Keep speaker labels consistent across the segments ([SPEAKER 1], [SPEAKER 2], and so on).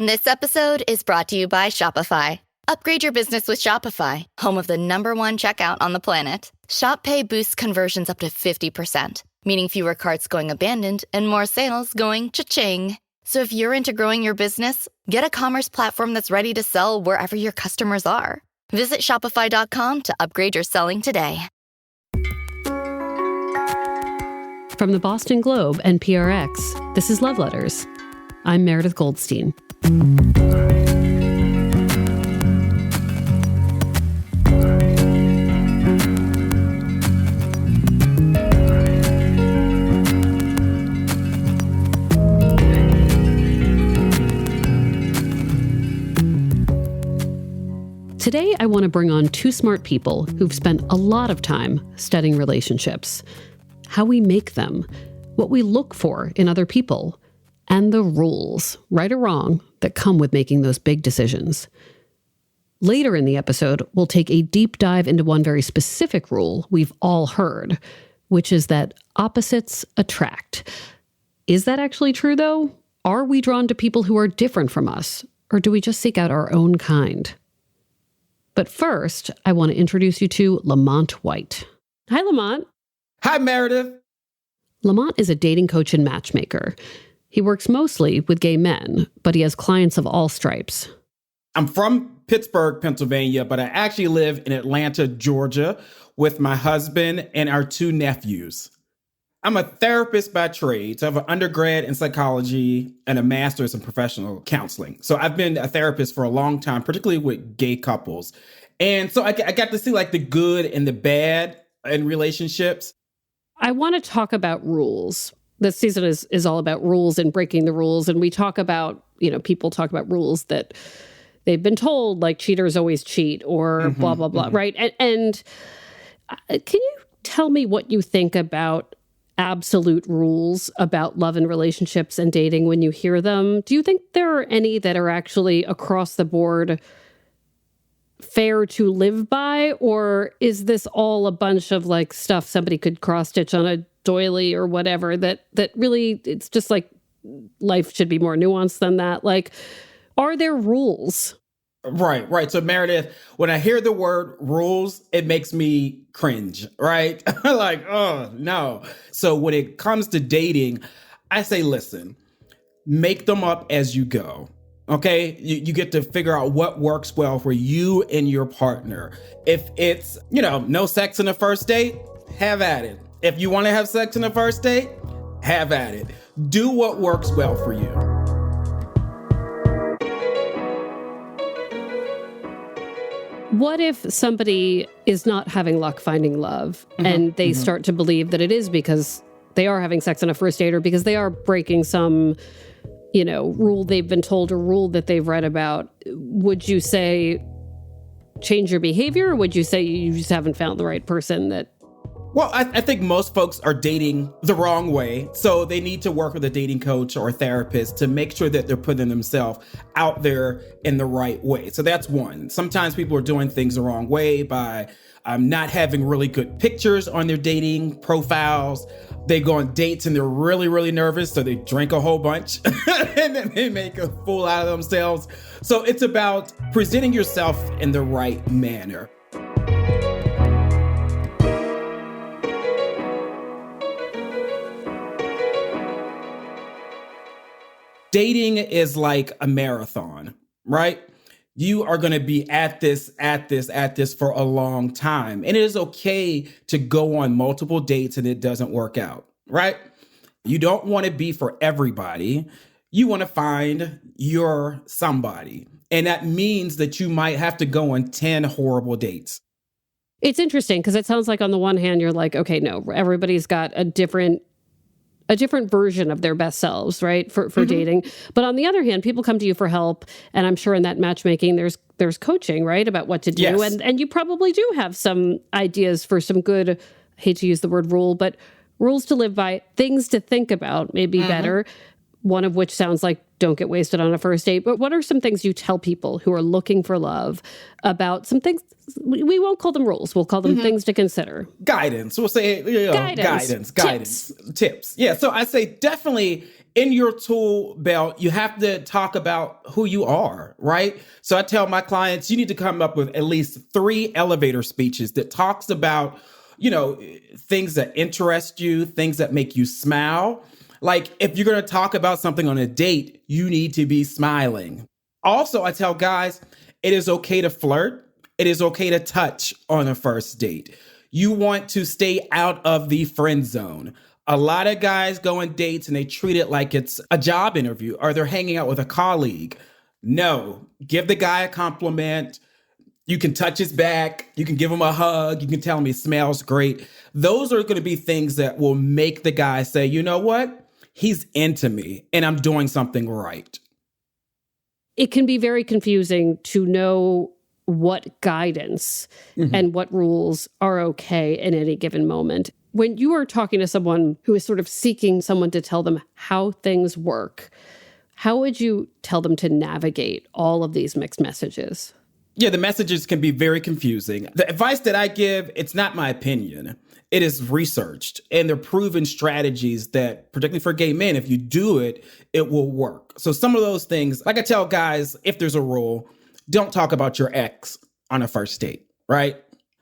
[SPEAKER 1] This episode is brought to you by Shopify. Upgrade your business with Shopify, home of the #1 checkout on the planet. Shop Pay boosts conversions up to 50%, meaning fewer carts going abandoned and more sales going cha-ching. So if you're into growing your business, get a commerce platform that's ready to sell wherever your customers are. Visit shopify.com to upgrade your selling today.
[SPEAKER 2] From the Boston Globe and PRX, this is Love Letters. I'm Meredith Goldstein. Today, I want to bring on two smart people who've spent a lot of time studying relationships, how we make them, what we look for in other people, and the rules, right or wrong, that come with making those big decisions. Later in the episode, we'll take a deep dive into one very specific rule we've all heard, which is that opposites attract. Is that actually true, though? Are we drawn to people who are different from us, or do we just seek out our own kind? But first, I want to introduce you to Lamont White. Hi, Lamont.
[SPEAKER 3] Hi, Meredith.
[SPEAKER 2] Lamont is a dating coach and matchmaker. He works mostly with gay men, but he has clients of all stripes.
[SPEAKER 3] I'm from Pittsburgh, Pennsylvania, but I actually live in Atlanta, Georgia, with my husband and our two nephews. I'm a therapist by trade, so I have an undergrad in psychology and a master's in professional counseling. So I've been a therapist for a long time, particularly with gay couples. And so I got to see like the good and the bad in relationships.
[SPEAKER 2] I want to talk about rules. This season is all about rules and breaking the rules. And we talk about, people talk about rules that they've been told, like cheaters always cheat or blah, blah, blah, right? And can you tell me what you think about absolute rules about love and relationships and dating when you hear them? Do you think there are any that are actually across the board fair to live by? Or is this all a bunch of like stuff somebody could cross-stitch on a doily or whatever that really, it's just like life should be more nuanced than that? Like, are there rules?
[SPEAKER 3] Right. So Meredith, when I hear the word rules, it makes me cringe, right? Like, oh, no. So when it comes to dating, I say, listen, make them up as you go. Okay, you get to figure out what works well for you and your partner. If it's, no sex on the first date, have at it. If you want to have sex on the first date, have at it. Do what works well for you.
[SPEAKER 2] What if somebody is not having luck finding love and they start to believe that it is because they are having sex on a first date or because they are breaking some rule they've been told or rule that they've read about? Would you say change your behavior, or would you say you just haven't found the right person that...
[SPEAKER 3] Well, I think most folks are dating the wrong way. So they need to work with a dating coach or a therapist to make sure that they're putting themselves out there in the right way. So that's one. Sometimes people are doing things the wrong way by not having really good pictures on their dating profiles. They go on dates and they're really, really nervous. So they drink a whole bunch and then they make a fool out of themselves. So it's about presenting yourself in the right manner. Dating is like a marathon, right? You are going to be at this for a long time. And it is okay to go on multiple dates and it doesn't work out, right? You don't want to be for everybody. You want to find your somebody. And that means that you might have to go on 10 horrible dates.
[SPEAKER 2] It's interesting because it sounds like on the one hand, you're like, okay, no, everybody's got a different version of their best selves, right? For dating. But on the other hand, people come to you for help. And I'm sure in that matchmaking, there's coaching, right? About what to do.
[SPEAKER 3] Yes.
[SPEAKER 2] And you probably do have some ideas for some good, I hate to use the word rule, but rules to live by, things to think about, maybe better. One of which sounds like don't get wasted on a first date. But what are some things you tell people who are looking for love about some things? We won't call them rules. We'll call them things to consider.
[SPEAKER 3] Guidance. We'll say guidance. Tips. Yeah. So I say definitely in your tool belt, you have to talk about who you are, right? So I tell my clients, you need to come up with at least 3 elevator speeches that talks about, things that interest you, things that make you smile. Like if you're going to talk about something on a date, you need to be smiling. Also, I tell guys, it is okay to flirt. It is okay to touch on a first date. You want to stay out of the friend zone. A lot of guys go on dates and they treat it like it's a job interview or they're hanging out with a colleague. No, give the guy a compliment. You can touch his back. You can give him a hug. You can tell him he smells great. Those are going to be things that will make the guy say, you know what? He's into me and I'm doing something right.
[SPEAKER 2] It can be very confusing to know what guidance and what rules are okay in any given moment. When you are talking to someone who is sort of seeking someone to tell them how things work, how would you tell them to navigate all of these mixed messages?
[SPEAKER 3] Yeah, the messages can be very confusing. The advice that I give, it's not my opinion. It is researched and they're proven strategies that, particularly for gay men, if you do it, it will work. So some of those things, like I tell guys, if there's a rule, don't talk about your ex on a first date, right?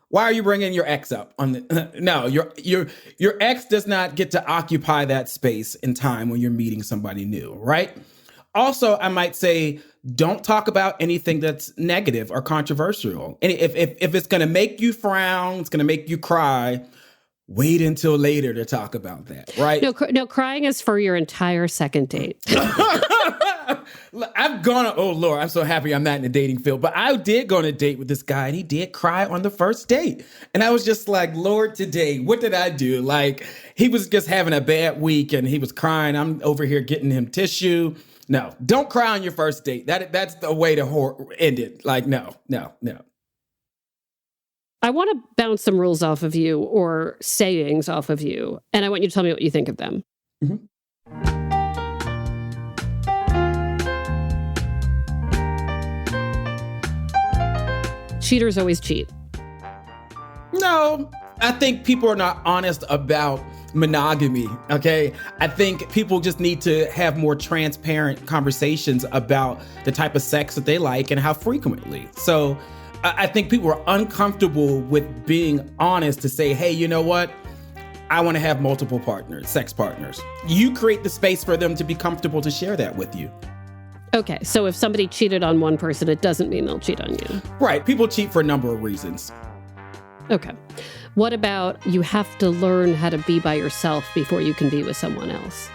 [SPEAKER 3] Why are you bringing your ex up on the? No, your ex does not get to occupy that space in time when you're meeting somebody new, right? Also, I might say, don't talk about anything that's negative or controversial. And if it's going to make you frown, it's going to make you cry, wait until later to talk about that, right?
[SPEAKER 2] No, crying is for your entire second date.
[SPEAKER 3] I've gone, oh Lord, I'm so happy I'm not in the dating field, but I did go on a date with this guy and he did cry on the first date. And I was just like, Lord, today, what did I do? Like, he was just having a bad week and he was crying. I'm over here getting him tissue. No, don't cry on your first date. That's the way to end it. Like, no.
[SPEAKER 2] I want to bounce some rules off of you or sayings off of you. And I want you to tell me what you think of them.
[SPEAKER 3] Mm-hmm.
[SPEAKER 2] Cheaters always cheat.
[SPEAKER 3] No, I think people are not honest about monogamy, okay? I think people just need to have more transparent conversations about the type of sex that they like and how frequently. So I think people are uncomfortable with being honest to say, hey, you know what? I want to have multiple partners, sex partners. You create the space for them to be comfortable to share that with you.
[SPEAKER 2] Okay, so if somebody cheated on one person, it doesn't mean they'll cheat on you.
[SPEAKER 3] Right. People cheat for a number of reasons.
[SPEAKER 2] Okay. What about you have to learn how to be by yourself before you can be with someone else?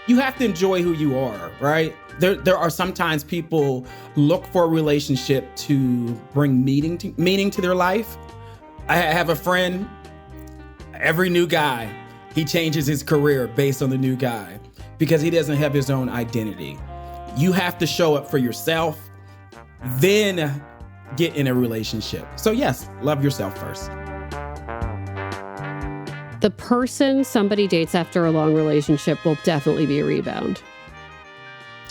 [SPEAKER 3] You have to enjoy who you are, right? There are sometimes people look for a relationship to bring meaning to their life. I have a friend, every new guy, he changes his career based on the new guy because he doesn't have his own identity. You have to show up for yourself, then get in a relationship. So yes, love yourself first.
[SPEAKER 2] The person somebody dates after a long relationship will definitely be a rebound.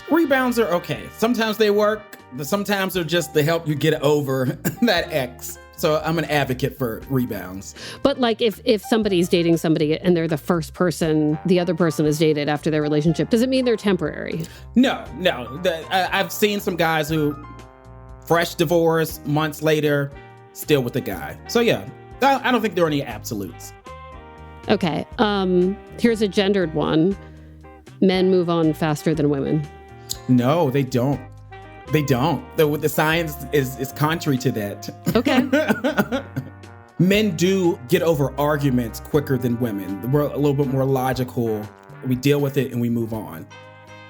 [SPEAKER 3] Rebounds are okay. Sometimes they work, but sometimes they're just to help you get over that ex. So I'm an advocate for rebounds.
[SPEAKER 2] But like if somebody's dating somebody and they're the first person the other person has dated after their relationship, does it mean they're temporary?
[SPEAKER 3] No. I've seen some guys who fresh divorce, months later, still with the guy. So yeah, I don't think there are any absolutes. Okay.
[SPEAKER 2] Here's a gendered one. Men move on faster than women.
[SPEAKER 3] No, they don't. They don't. The science is contrary to that.
[SPEAKER 2] Okay.
[SPEAKER 3] Men do get over arguments quicker than women. We're a little bit more logical. We deal with it and we move on.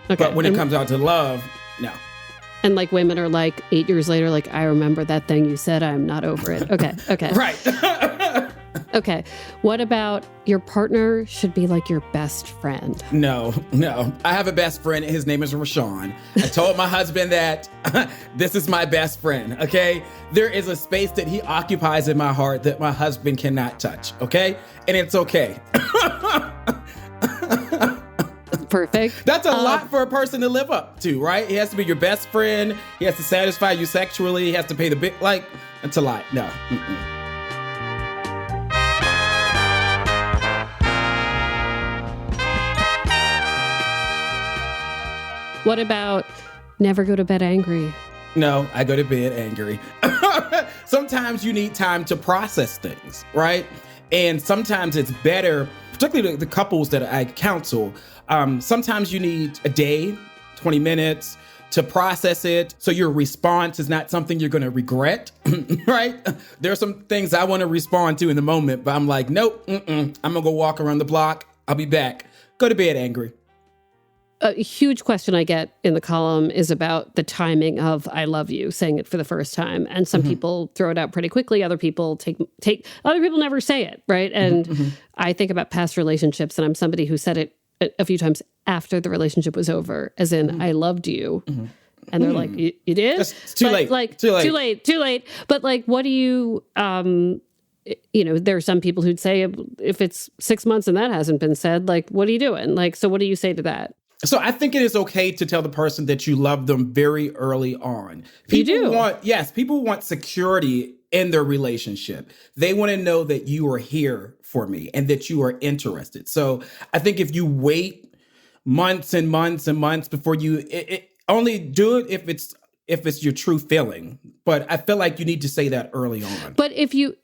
[SPEAKER 3] Okay. But when it comes out to love, no.
[SPEAKER 2] And like women are like 8 years later, like, I remember that thing you said, I'm not over it. Okay.
[SPEAKER 3] Right.
[SPEAKER 2] Okay. What about your partner should be like your best friend?
[SPEAKER 3] No. I have a best friend. His name is Rashawn. I told my husband that this is my best friend, okay? There is a space that he occupies in my heart that my husband cannot touch, okay? And it's okay.
[SPEAKER 2] Perfect.
[SPEAKER 3] That's a lot for a person to live up to, right? He has to be your best friend. He has to satisfy you sexually. He has to pay the big, it's a lot. No. Mm-mm.
[SPEAKER 2] What about never go to bed angry?
[SPEAKER 3] No, I go to bed angry. Sometimes you need time to process things, right? And sometimes it's better, particularly the couples that I counsel, sometimes you need a day, 20 minutes to process it. So your response is not something you're going to regret, right? There are some things I want to respond to in the moment, but I'm like, nope, I'm going to go walk around the block. I'll be back. Go to bed angry.
[SPEAKER 2] A huge question I get in the column is about the timing of "I love you," saying it for the first time, and some people throw it out pretty quickly. Other people other people never say it, right? And I think about past relationships, and I'm somebody who said it a few times after the relationship was over, as in "I loved you," and they're like, "You did?
[SPEAKER 3] It's too late.
[SPEAKER 2] Like
[SPEAKER 3] too late.
[SPEAKER 2] Too late." But like, what do you? There are some people who'd say if it's 6 months and that hasn't been said, like, what are you doing? Like, so what do you say to that?
[SPEAKER 3] So I think it is okay to tell the person that you love them very early on.
[SPEAKER 2] People
[SPEAKER 3] want security in their relationship. They want to know that you are here for me and that you are interested. So I think if you wait months and months and months before you only do it if it's your true feeling. But I feel like you need to say that early on.
[SPEAKER 2] But if you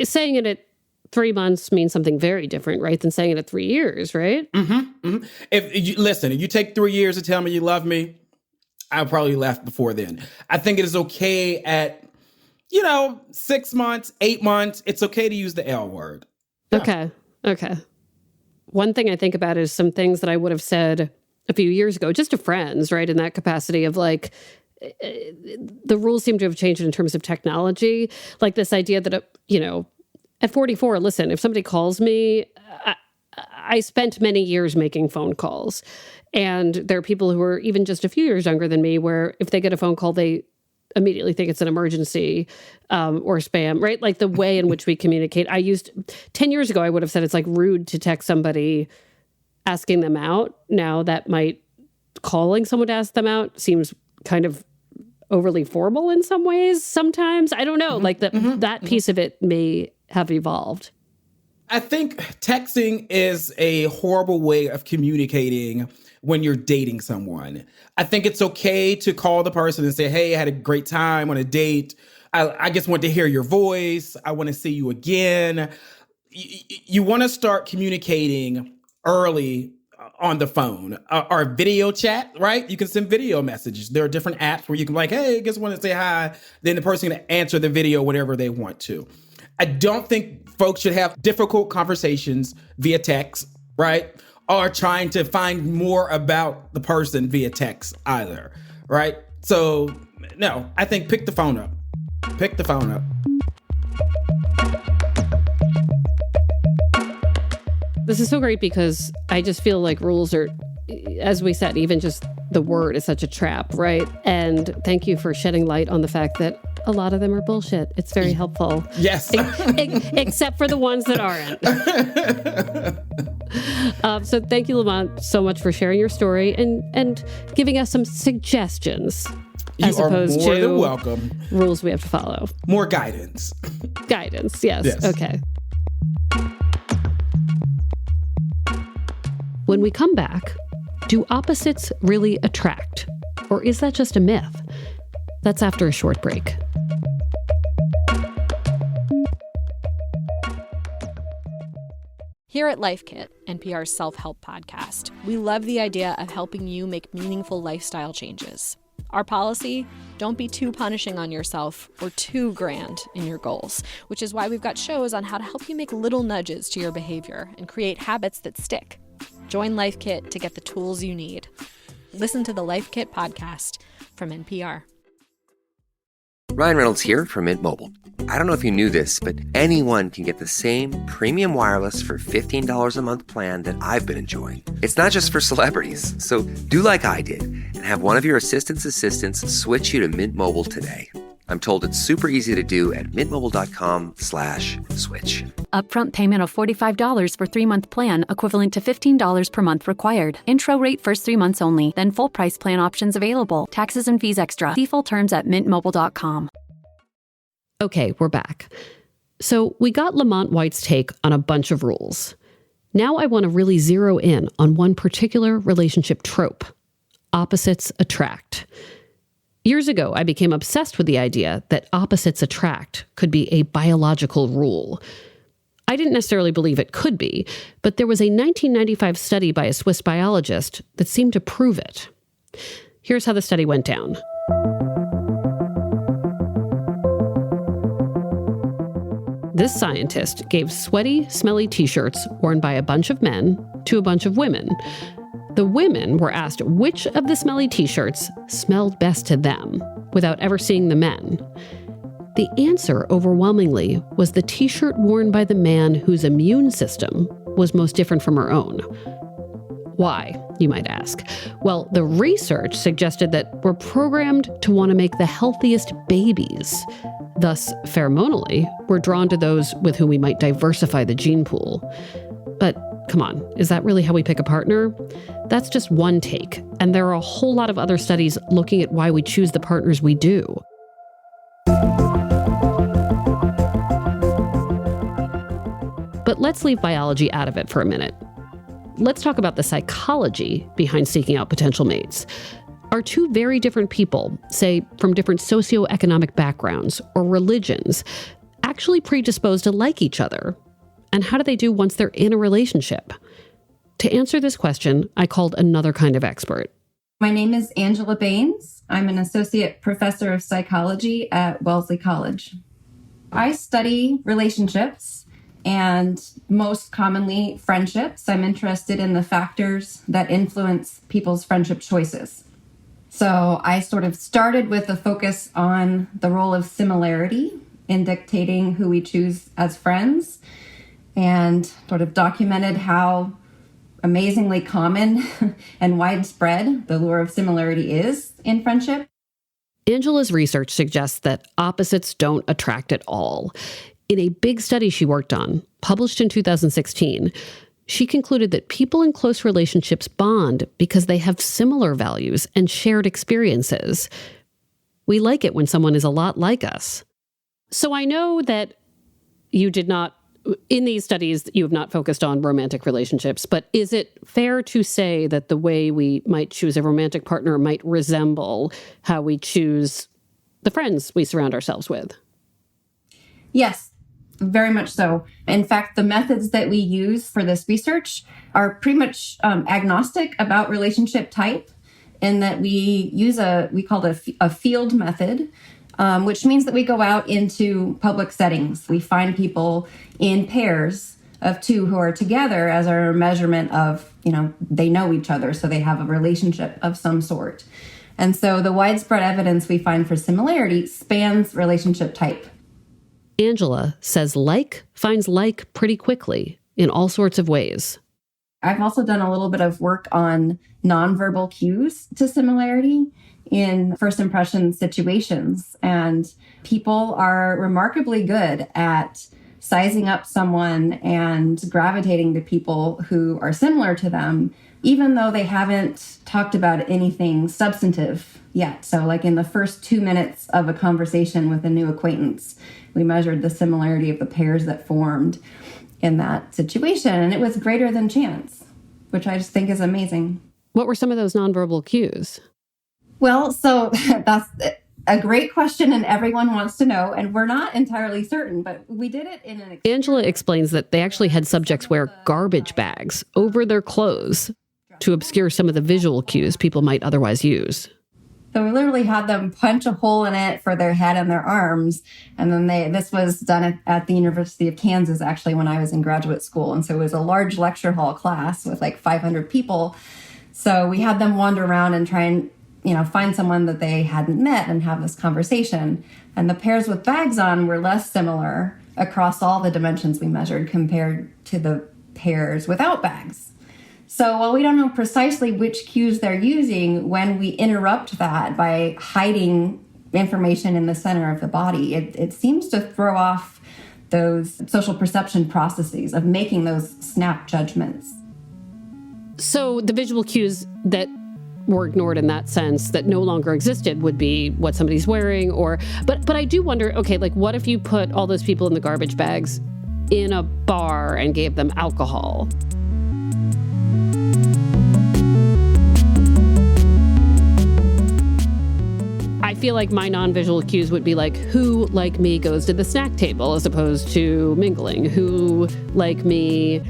[SPEAKER 2] saying it at 3 months means something very different, right, than saying it at 3 years, right?
[SPEAKER 3] If you take 3 years to tell me you love me, I'll probably left before then. I think it is okay at, 6 months, 8 months. It's okay to use the L word. Yeah.
[SPEAKER 2] Okay. One thing I think about is some things that I would have said a few years ago, just to friends, right, in that capacity of like, the rules seem to have changed in terms of technology. Like this idea that, at 44, listen, if somebody calls me, I spent many years making phone calls. And there are people who are even just a few years younger than me where if they get a phone call, they immediately think it's an emergency or spam, right? Like the way in which we communicate. 10 years ago, I would have said it's like rude to text somebody asking them out. Now calling someone to ask them out seems kind of overly formal in some ways sometimes. I don't know. Like that piece of it may have evolved.
[SPEAKER 3] I think texting is a horrible way of communicating when you're dating someone. I think it's okay to call the person and say, hey, I had a great time on a date. I just want to hear your voice. I want to see you again. You want to start communicating early on the phone or video chat, right? You can send video messages. There are different apps where you can like, hey, I just want to say hi. Then the person can answer the video whenever they want to. I don't think folks should have difficult conversations via text, right? Or trying to find more about the person via text either, right? So, no, I think pick the phone up. Pick the phone up.
[SPEAKER 2] This is so great because I just feel like rules are, as we said, even just the word is such a trap, right? And thank you for shedding light on the fact that a lot of them are bullshit. It's very helpful.
[SPEAKER 3] Yes.
[SPEAKER 2] Except for the ones that aren't. So thank you, Lamont, so much for sharing your story and giving us some suggestions.
[SPEAKER 3] You are more than welcome.
[SPEAKER 2] Rules we have to follow.
[SPEAKER 3] More guidance.
[SPEAKER 2] Guidance, yes. Okay. When we come back, do opposites really attract? Or is that just a myth? That's after a short break.
[SPEAKER 4] Here at Life Kit, NPR's self-help podcast, we love the idea of helping you make meaningful lifestyle changes. Our policy, don't be too punishing on yourself or too grand in your goals, which is why we've got shows on how to help you make little nudges to your behavior and create habits that stick. Join Life Kit to get the tools you need. Listen to the Life Kit podcast from NPR.
[SPEAKER 5] Ryan Reynolds here from Mint Mobile. I don't know if you knew this, but anyone can get the same premium wireless for $15 a month plan that I've been enjoying. It's not just for celebrities. So do like I did and have one of your assistants switch you to Mint Mobile today. I'm told it's super easy to do at mintmobile.com/switch.
[SPEAKER 6] Upfront payment of $45 for 3-month plan, equivalent to $15 per month required. Intro rate first 3 months only, then full price plan options available. Taxes and fees extra. See full terms at mintmobile.com.
[SPEAKER 2] Okay, we're back. So we got Lamont White's take on a bunch of rules. Now I want to really zero in on one particular relationship trope: opposites attract. Years ago, I became obsessed with the idea that opposites attract could be a biological rule. I didn't necessarily believe it could be, but there was a 1995 study by a Swiss biologist that seemed to prove it. Here's how the study went down. This scientist gave sweaty, smelly t-shirts worn by a bunch of men to a bunch of women. The women were asked which of the smelly t-shirts smelled best to them without ever seeing the men. The answer, overwhelmingly, was the t-shirt worn by the man whose immune system was most different from her own. Why, you might ask? Well, the research suggested that we're programmed to want to make the healthiest babies. Thus, pheromonally, we're drawn to those with whom we might diversify the gene pool. But come on, is that really how we pick a partner? That's just one take, and there are a whole lot of other studies looking at why we choose the partners we do. But let's leave biology out of it for a minute. Let's talk about the psychology behind seeking out potential mates. Are two very different people, say from different socioeconomic backgrounds or religions, actually predisposed to like each other? And how do they do once they're in a relationship? To answer this question, I called another kind of expert.
[SPEAKER 7] My name is Angela Baines. I'm an associate professor of psychology at Wellesley College. I study relationships and most commonly friendships. I'm interested in the factors that influence people's friendship choices. So I sort of started with a focus on the role of similarity in dictating who we choose as friends, and sort of documented how amazingly common and widespread the lure of similarity is in friendship.
[SPEAKER 2] Angela's research suggests that opposites don't attract at all. In a big study she worked on, published in 2016, she concluded that people in close relationships bond because they have similar values and shared experiences. We like it when someone is a lot like us. So I know that you did not, in these studies, you have not focused on romantic relationships, but is it fair to say that the way we might choose a romantic partner might resemble how we choose the friends we surround ourselves with?
[SPEAKER 7] Yes, very much so. In fact, the methods that we use for this research are pretty much agnostic about relationship type, in that we use we call it a field method, which means that we go out into public settings. We find people in pairs of two who are together as our measurement of, they know each other, so they have a relationship of some sort. And so the widespread evidence we find for similarity spans relationship type.
[SPEAKER 2] Angela says like finds like pretty quickly in all sorts of ways.
[SPEAKER 7] I've also done a little bit of work on nonverbal cues to similarity in first impression situations. And people are remarkably good at sizing up someone and gravitating to people who are similar to them, even though they haven't talked about anything substantive yet. So like in the first 2 minutes of a conversation with a new acquaintance, we measured the similarity of the pairs that formed in that situation. And it was greater than chance, which I just think is amazing.
[SPEAKER 2] What were some of those nonverbal cues?
[SPEAKER 7] Well, so that's a great question, and everyone wants to know, and we're not entirely certain, but we did it in an...
[SPEAKER 2] Angela explains that they actually had subjects wear garbage bags over their clothes to obscure some of the visual cues people might otherwise use.
[SPEAKER 7] So we literally had them punch a hole in it for their head and their arms. And then this was done at the University of Kansas, actually, when I was in graduate school. And so it was a large lecture hall class with like 500 people. So we had them wander around and try and, find someone that they hadn't met and have this conversation. And the pairs with bags on were less similar across all the dimensions we measured compared to the pairs without bags. So while we don't know precisely which cues they're using, when we interrupt that by hiding information in the center of the body, it seems to throw off those social perception processes of making those snap judgments.
[SPEAKER 2] So the visual cues that were ignored in that sense, that no longer existed, would be what somebody's wearing, but I do wonder, okay, like what if you put all those people in the garbage bags in a bar and gave them alcohol? I feel like my non-visual cues would be like, who, like me, goes to the snack table as opposed to mingling? Who, like me,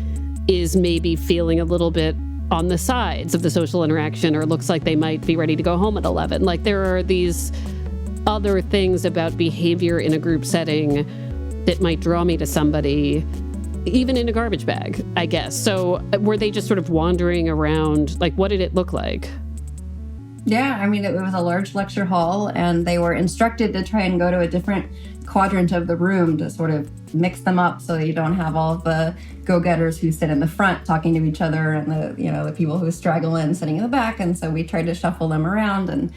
[SPEAKER 2] is maybe feeling a little bit on the sides of the social interaction or looks like they might be ready to go home at 11? Like, there are these other things about behavior in a group setting that might draw me to somebody, even in a garbage bag, I guess. So were they just sort of wandering around? Like, what did it look like?
[SPEAKER 7] Yeah, I mean, it was a large lecture hall, and they were instructed to try and go to a different quadrant of the room to sort of mix them up so that you don't have all of the go-getters who sit in the front talking to each other and the people who straggle in sitting in the back. And so we tried to shuffle them around and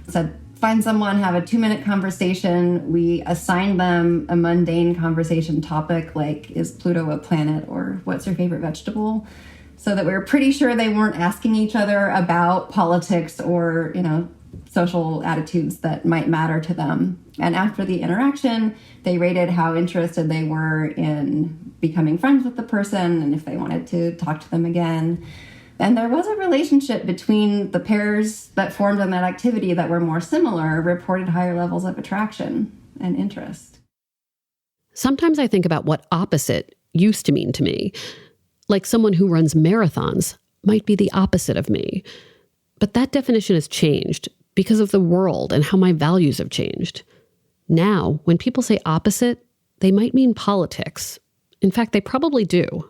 [SPEAKER 7] said, find someone, have a 2-minute conversation. We assigned them a mundane conversation topic like, is Pluto a planet, or what's your favorite vegetable? So that we were pretty sure they weren't asking each other about politics or, social attitudes that might matter to them. And after the interaction, they rated how interested they were in becoming friends with the person and if they wanted to talk to them again. And there was a relationship between the pairs that formed in that activity that were more similar, reported higher levels of attraction and interest.
[SPEAKER 2] Sometimes I think about what opposite used to mean to me. Like someone who runs marathons might be the opposite of me. But that definition has changed because of the world and how my values have changed. Now, when people say opposite, they might mean politics. In fact, they probably do.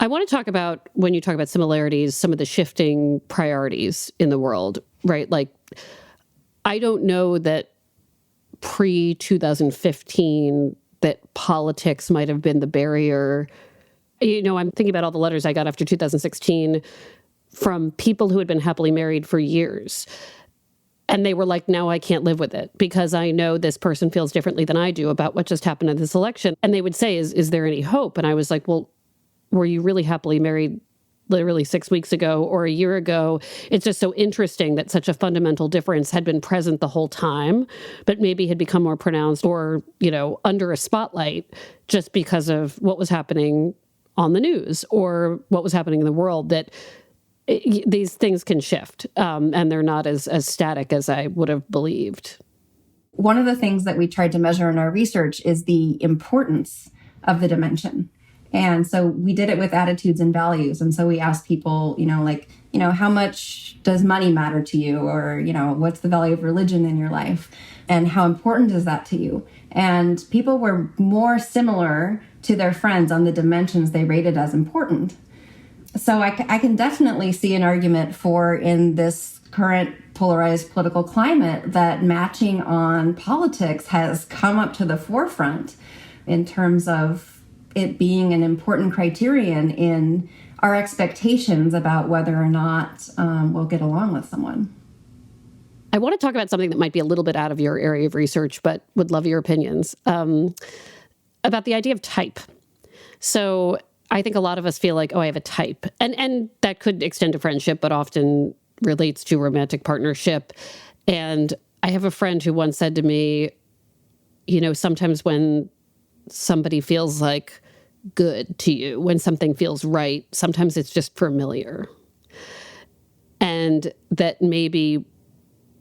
[SPEAKER 2] I want to talk about, when you talk about similarities, some of the shifting priorities in the world, right? Like, I don't know that pre-2015 that politics might have been the barrier. I'm thinking about all the letters I got after 2016 from people who had been happily married for years. And they were like, now I can't live with it because I know this person feels differently than I do about what just happened in this election. And they would say, is there any hope? And I was like, well, were you really happily married literally 6 weeks ago or a year ago? It's just so interesting that such a fundamental difference had been present the whole time, but maybe had become more pronounced or, under a spotlight just because of what was happening on the news or what was happening in the world, that these things can shift and they're not as static as I would have believed.
[SPEAKER 7] One of the things that we tried to measure in our research is the importance of the dimension. And so we did it with attitudes and values. And so we asked people, how much does money matter to you? Or, what's the value of religion in your life? And how important is that to you? And people were more similar to their friends on the dimensions they rated as important. So I can definitely see an argument for, in this current polarized political climate, that matching on politics has come up to the forefront in terms of it being an important criterion in our expectations about whether or not we'll get along with someone.
[SPEAKER 2] I want to talk about something that might be a little bit out of your area of research, but would love your opinions about the idea of type. So I think a lot of us feel like, I have a type. And that could extend to friendship, but often relates to romantic partnership. And I have a friend who once said to me, sometimes when somebody feels like good to you, when something feels right, sometimes it's just familiar. And that maybe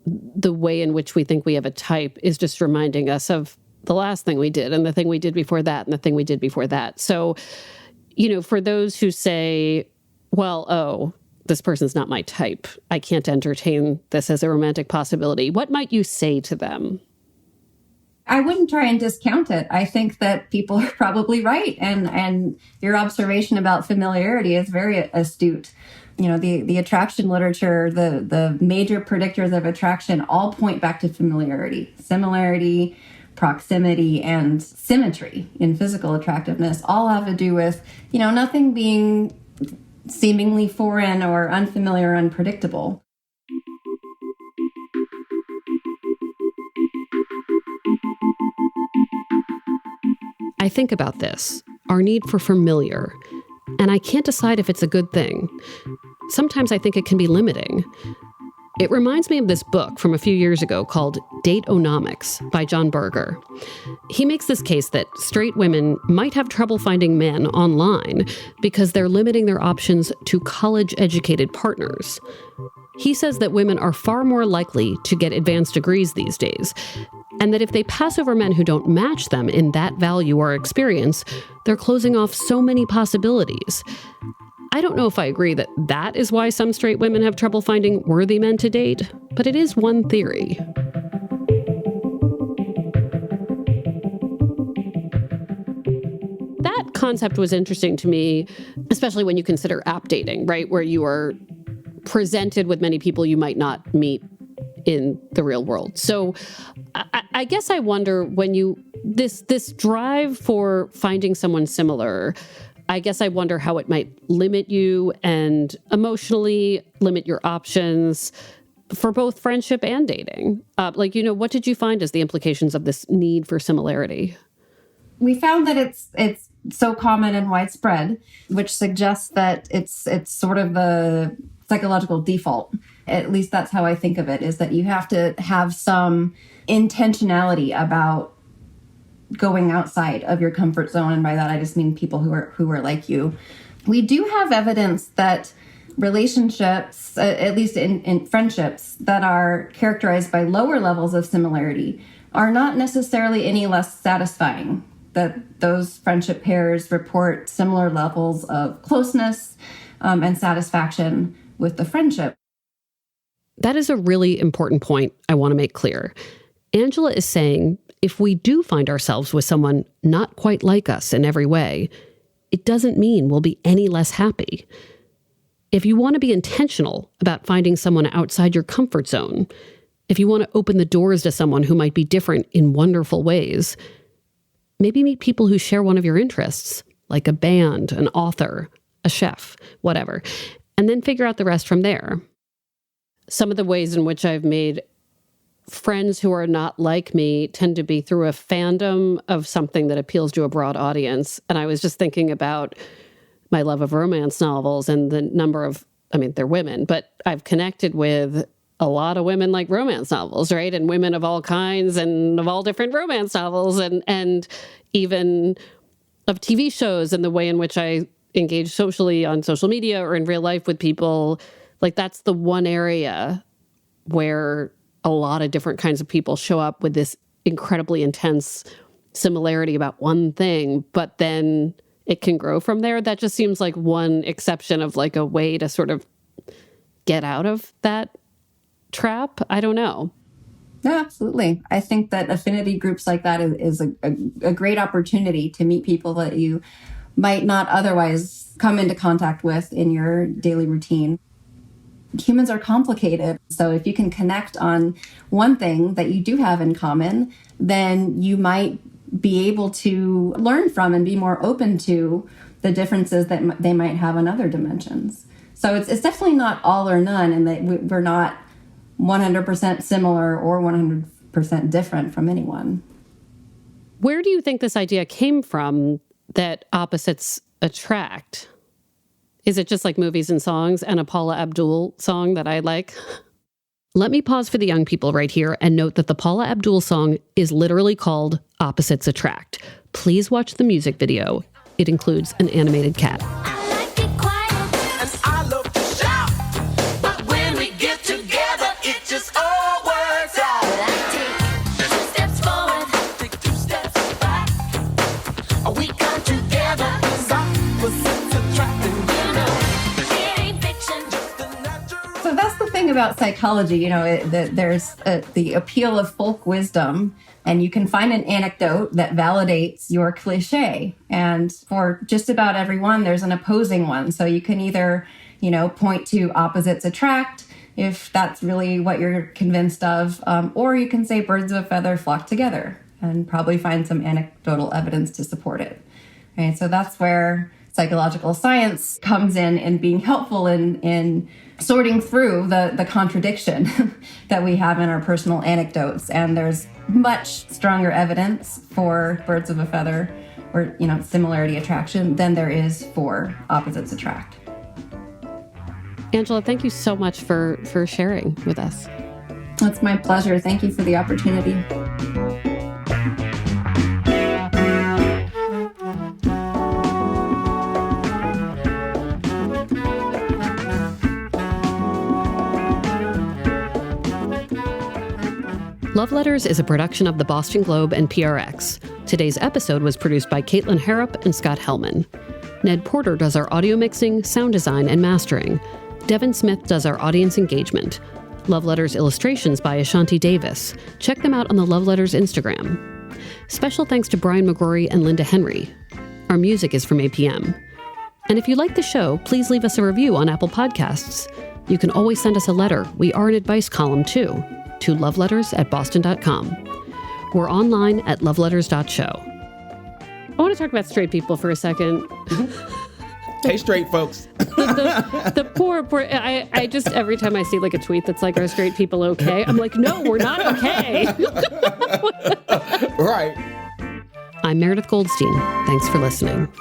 [SPEAKER 2] the way in which we think we have a type is just reminding us of the last thing we did and the thing we did before that and the thing we did before that. So, for those who say, well, this person's not my type, I can't entertain this as a romantic possibility, what might you say to them?
[SPEAKER 7] I wouldn't try and discount it. I think that people are probably right. And your observation about familiarity is very astute. The attraction literature, the major predictors of attraction all point back to familiarity. Similarity, proximity, and symmetry in physical attractiveness all have to do with, nothing being seemingly foreign or unfamiliar or unpredictable.
[SPEAKER 2] I think about this, our need for familiar, and I can't decide if it's a good thing. Sometimes I think it can be limiting. It reminds me of this book from a few years ago called Date-onomics by John Berger. He makes this case that straight women might have trouble finding men online because they're limiting their options to college-educated partners. He says that women are far more likely to get advanced degrees these days, and that if they pass over men who don't match them in that value or experience, they're closing off so many possibilities. I don't know if I agree that that is why some straight women have trouble finding worthy men to date, but it is one theory. That concept was interesting to me, especially when you consider app dating, right? Where you are presented with many people you might not meet in the real world. So I guess I wonder when this drive for finding someone similar, I guess I wonder how it might limit you and emotionally limit your options for both friendship and dating. What did you find as the implications of this need for similarity?
[SPEAKER 7] We found that it's so common and widespread, which suggests that it's sort of the psychological default. At least that's how I think of it, is that you have to have some intentionality about going outside of your comfort zone. And by that, I just mean people who are like you. We do have evidence that relationships, at least in friendships, that are characterized by lower levels of similarity are not necessarily any less satisfying. That those friendship pairs report similar levels of closeness and satisfaction with the friendship.
[SPEAKER 2] That is a really important point I want to make clear. Angela is saying if we do find ourselves with someone not quite like us in every way, it doesn't mean we'll be any less happy. If you want to be intentional about finding someone outside your comfort zone, if you want to open the doors to someone who might be different in wonderful ways, maybe meet people who share one of your interests, like a band, an author, a chef, whatever, and then figure out the rest from there. Some of the ways in which I've made friends who are not like me tend to be through a fandom of something that appeals to a broad audience. And I was just thinking about my love of romance novels and the number of, they're women, but I've connected with a lot of women like romance novels, right? And women of all kinds and of all different romance novels and even of TV shows and the way in which I engage socially on social media or in real life with people. Like that's the one area where a lot of different kinds of people show up with this incredibly intense similarity about one thing, but then it can grow from there. That just seems like one exception of like a way to sort of get out of that trap. I don't know.
[SPEAKER 7] No, absolutely. I think that affinity groups like that is a great opportunity to meet people that you might not otherwise come into contact with in your daily routine. Humans are complicated. So if you can connect on one thing that you do have in common, then you might be able to learn from and be more open to the differences that they might have on other dimensions. So it's definitely not all or none, and that we're not 100% similar or 100% different from anyone.
[SPEAKER 2] Where do you think this idea came from that opposites attract? Is it just like movies and songs and a Paula Abdul song that I like? Let me pause for the young people right here and note that the Paula Abdul song is literally called Opposites Attract. Please watch the music video. It includes an animated cat.
[SPEAKER 7] About psychology, there's the appeal of folk wisdom, and you can find an anecdote that validates your cliche. And for just about everyone, there's an opposing one. So you can either, point to opposites attract, if that's really what you're convinced of, or you can say birds of a feather flock together and probably find some anecdotal evidence to support it. Right? So that's where psychological science comes in and being helpful in sorting through the contradiction that we have in our personal anecdotes. And there's much stronger evidence for birds of a feather or, similarity attraction than there is for opposites attract.
[SPEAKER 2] Angela, thank you so much for sharing with us.
[SPEAKER 7] It's my pleasure. Thank you for the opportunity.
[SPEAKER 2] Love Letters is a production of the Boston Globe and PRX. Today's episode was produced by Caitlin Harrop and Scott Hellman. Ned Porter does our audio mixing, sound design, and mastering. Devin Smith does our audience engagement. Love Letters illustrations by Ashanti Davis. Check them out on the Love Letters Instagram. Special thanks to Brian McGrory and Linda Henry. Our music is from APM. And if you like the show, please leave us a review on Apple Podcasts. You can always send us a letter. We are an advice column, too, to loveletters@boston.com. We're online at loveletters.show. I want to talk about straight people for a second.
[SPEAKER 3] Hey, straight folks.
[SPEAKER 2] The poor, I just, every time I see like a tweet that's like, are straight people okay? I'm like, no, we're not okay.
[SPEAKER 3] Right.
[SPEAKER 2] I'm Meredith Goldstein. Thanks for listening.